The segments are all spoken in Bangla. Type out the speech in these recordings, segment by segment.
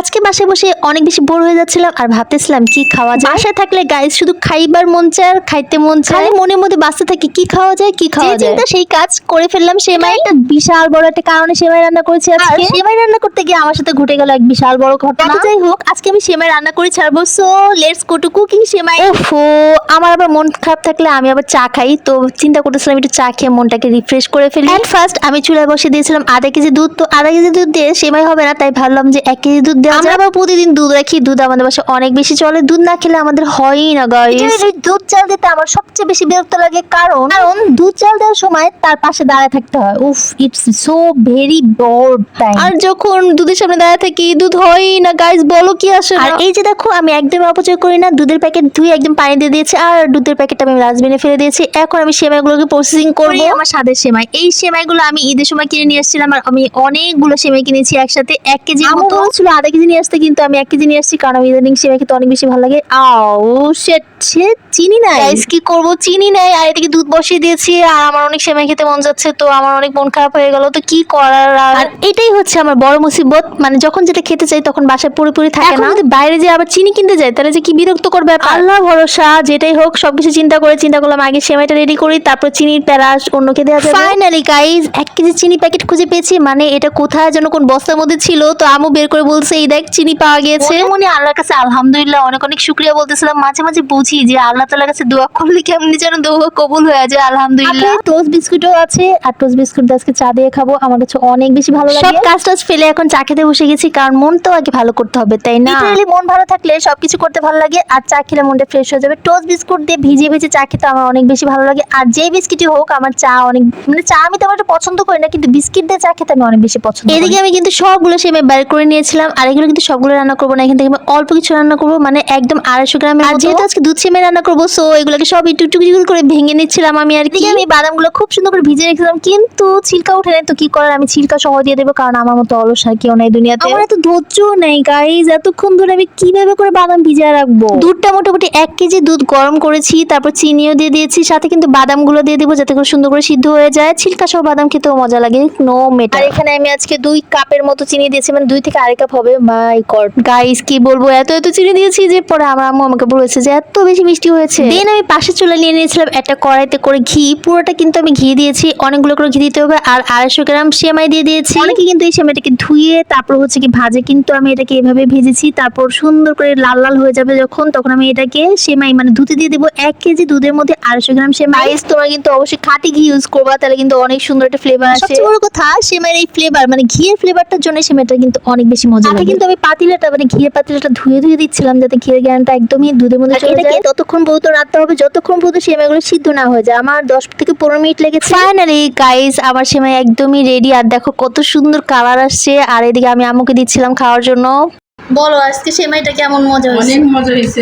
আজকে বাসায় বসে অনেক বেশি বোর হয়ে যাচ্ছিলাম আর ভাবতেছিলাম কি খাওয়া যায়। বাসায় থাকলে গাইস শুধু খাইবার মন চায় আর খাইতে মন চায়, খালি মনের মধ্যে বাঁচতে থাকে কি খাওয়া যায় কি খাওয়া যায়। চিন্তা সেই কাজ করে ফেললাম সেমাই। একটা বিশাল বড় একটা কারণে সেমাই রান্না করেছি আজকে। সেমাই রান্না করতে গিয়ে আমার সাথে ঘটে গেল এক বিশাল বড় ঘটনা। যাই হোক, আজকে আমি সেমাই রান্না করে ছাড়বো। So let's go to cooking semai. ওফো, আমার আবার মন খারাপ থাকলে আমি আবার চা খাই, তো চিন্তা করতেছিলাম একটু চা খেয়ে মনটাকে রিফ্রেশ করে ফেলি। এট ফার্স্ট আমি চুলায় বসে দিয়েছিলাম আধা কেজি দুধ। তো আধা কেজি দুধ দিয়ে সেমাই হবে না, তাই ভাবলাম যে 1 কেজি দুধ দেওয়া যায়। আমরা প্রতিদিন দুধ রাখি, দুধ আমাদের বাসায় অনেক বেশি চলে। দুধ না খেলে আমাদের হয়ই না গাইস। দুধ চাল দিতে আমার সবচেয়ে বেশি বিরক্ত লাগে, কারণ দুধ চাল দেওয়ার সময় তার পাশে দাঁড়ায় থাকতে হয়। উফ, it's so very bored time. আর যখন দুধের সামনে দাঁড়ায় থাকি দুধ হয়ই না গাইস, বলো কি আসে। আর এই যে দেখো, আমি একদম অপচয় করি না, দুধের প্যাকেট ধুয়ে একদম পানি দিয়ে দিয়েছি আর দুধের প্যাকেটটা আমি ডাস্টবিনে ফেলে দিয়েছি। এখন আমি সেমাইগুলোকে প্রসেসিং করব। আমার স্বাদের সেমাই, এই সেমাইগুলো আমি ঈদের সময় কিনে নিয়ে এসেছিলাম আর আমি অনেকগুলো সেমাই কিনেছি একসাথে 1 কেজি মতো। ছিল আধা কেজি নিয়ে আসতে, কিন্তু আমি 1 কেজি নিয়ে আসছি কারণ আমি ইদানিং সেমাই খেতে অনেক বেশি ভালো লাগে। চিনি নাই গাইস, কি করব, চিনি নাই। আর এদিকে দুধ বসিয়ে দিয়েছি আর আমার অনেক সেমাই খেতে মন যাচ্ছে, তো আমার অনেক মন খারাপ হয়ে গেল। তো কি করার, আর এটাই হচ্ছে আমার বড় মুসিবত। মানে যখন যেটা খেতে চাই তখন বাসায় পুরোপুরি থাকে না। যদি বাইরে যে আবার চিনি কিনতে যাই তাহলে যে কি বিরক্ত করবে। আল্লাহ ভরসা, যেটাই হোক সবকিছু চিন্তা করলাম আগে সেমাইটা রেডি করি, তারপর চিনির প্যারাস অন্যকে দেওয়া যাবে। ফাইনালি গাইস 1 কেজি চিনি প্যাকেট খুঁজে পেয়েছি। মানে এটা কোথায় যেন কোন বস্তার মধ্যে ছিল, তো আমু বের করে বলছে এই দেখ চিনি পাওয়া গিয়েছে। মনে আল্লাহর কাছে আলহামদুলিল্লাহ অনেক অনেক শুকরিয়া বলতেছিলাম। মাঝে মাঝে বুঝি যে আল্লাহ তাআলার কাছে দোয়া করলে কেমনি যেন দোয়া কবুল হয়ে যায়। আলহামদুলিল্লাহ। টোস্ট বিস্কুটও আছে, আর টোস্ট বিস্কুট দিয়ে আজকে চা দিয়ে খাবো। আমার কাছে অনেক বেশি ভালো লাগে। সব কাজ টাজ ফেলে এখন চা খেতে বসে গেছি, কারণ মন তো আগে ভালো করতে হবে, তাই না? লিটারালি মন ভালো থাকলে সবকিছু করতে ভালো লাগে, আর চা খেলে মনটা ফ্রেশ হয়ে যাবে। টোস্ট বিস্কুট দিয়ে ভিজিয়ে ভিজিয়ে চা খেতে আমার অনেক বেশি ভালো লাগে। আর যে বিস্কিটই হোক, আমার চা অনেক, মানে চা আমি তেমন একটা পছন্দ করি না, কিন্তু বিস্কিট দিয়ে চা খেতে আমি অনেক বেশি পছন্দ করি। এদিকে আমি কিন্তু সবগুলো সেমাই বের করে নিয়েছিলাম, আর এগুলো কিন্তু সবগুলো রান্না করবো না, এখান থেকে আমি অল্প কিছু রান্না করবো, মানে একদম 250 গ্রামের। আর যেহেতু আজকে দুধ সেমাই রান্না করবো, সো এগুলোকে সব একটু টুকরো করে ভেঙে নিচ্ছিলাম আমি। আর কি, আমি বাদামগুলো খুব সুন্দর করে ভিজে রেখেছিলাম, কিন্তু ছিলকা উঠে নাই। তো কি করার, আমি ছিলকা সহ দিয়ে দেবো, কারণ আমার মতো অলস আর কেউ নাই দুনিয়াতে। আমার এত ধৈর্য নেই গাইস, এতক্ষণ ধরে আমি কিভাবে করে বাদাম ভিজিয়ে রাখবো। দুধটা মোটামুটি 1 কেজি দুধ গরম করেছি, তারপর চিনিও দিয়ে দিয়েছি, সাথে কিন্তু বাদামগুলো দিয়ে দেবো যাতে করে সুন্দর করে সিদ্ধ হয়ে যায়। ছিলকা সহ বাদাম খেতেও মজা লাগে, নো মেটার। আর এখানে আমি আজকে 2 কাপের মতো চিনি দিয়েছি, মানে 2 থেকে 2.5 কাপ হবে। মাই গড গাইস, কি বলবো, এত চিনি দিয়েছি যে পরে আমার আম্মু আমাকে বলেছে যে এত বেশি মিষ্টি হয়েছে। দেন আমি পাশে চুলা নিয়ে নিয়েছিলাম একটা কড়াইতে করে ঘি, পুরোটা কিন্তু আমি ঘি দিয়েছি, অনেকগুলো করে ঘি দিতে হবে। আর 250 গ্রাম সেমাই দিয়ে দিয়েছি। অনেকে কিন্তু এই সেমাইটাকে ধুয়ে তারপর হচ্ছে কি ভাজে, কিন্তু আমি এটাকে এভাবে ভেজেছি। তারপর সুন্দর করে লাল লাল হয়ে যাবে যখন, তখন আমি এটাকে সেমাই মানে ধুতে দিয়ে দেবো। 1 কেজি দুধের মধ্যে 250 গ্রাম সেমাই। তোমরা কিন্তু অবশ্যই খাঁটি ঘি ইউজ করবা, তাহলে কিন্তু অনেক সুন্দর একটা ফ্লেভার আসে। সবচেয়ে বড় কথা, সেমাইয়ের এই ফ্লেভার মানে ঘিয়ের ফ্লেভারটার জন্য সেমাইটা কিন্তু অনেক বেশি মজা লাগে। কিন্তু আমি পাতিলাটা মানে ঘিয়ের পাতিলাটা ধুয়ে দিচ্ছিলাম, যাতে ঘিয়ের জ্ঞানটা একদমই দুধের মধ্যে চলে যায়। ততক্ষণ পর্যন্ত রাখতে হবে যতক্ষণ পর্যন্ত সেমাইগুলো সিদ্ধ না হয়ে যায়। আমার 10 থেকে 15 মিনিট লেগেছে। ফাইনালি গাইস, আমার সেমাই একদমই রেডি। আর দেখো কত সুন্দর কালার আসছে। আর এদিকে আমি আম্মুকে দিচ্ছিলাম খাওয়ার জন্য। বলো আজকে সেমাইটা কেমন মজা হয়েছে? অনেক মজা হয়েছে।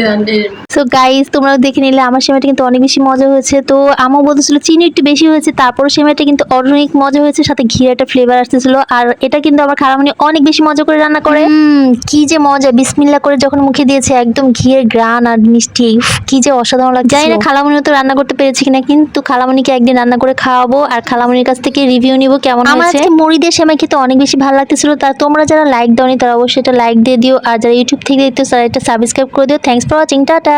সো গাইস, তোমরাও দেখে নিলে আমার সেমাইটা কিন্তু অনেক বেশি মজা হয়েছে। তো আম্মু বলতেছিল চিনি একটু বেশি হয়েছে, তারপর সেমাইটা কিন্তু অনেক মজা হয়েছে, সাথে ঘিয়ের একটা ফ্লেভার আসতেছিল। আর এটা কিন্তু আমার খালামণি অনেক বেশি মজা করে রান্না করে। কি যে মজা, বিসমিল্লাহ করে যখন মুখে দিয়েছে একদম ঘিয়ের গ্রান আর মিষ্টি, কি যে অসাধারণ লাগছে। জানি না খালামণি তো রান্না করতে পেরেছি কিনা, কিন্তু খালামণিকে একদিন রান্না করে খাওয়াবো আর খালামণির কাছ থেকে রিভিউ নিব কেমন হয়েছে। আমার আজকে মুড়ি দিয়ে সেমাই খেতে অনেক বেশি ভালো লাগতেছিল। তার তোমরা যারা লাইক দাওনি তারা অবশ্যই এটা লাইক দিয়ে দিও, আর যারা ইউটিউব থেকে দেখতেছো তারা এটা সাবস্ক্রাইব করে দিও। Thanks for watching, tata.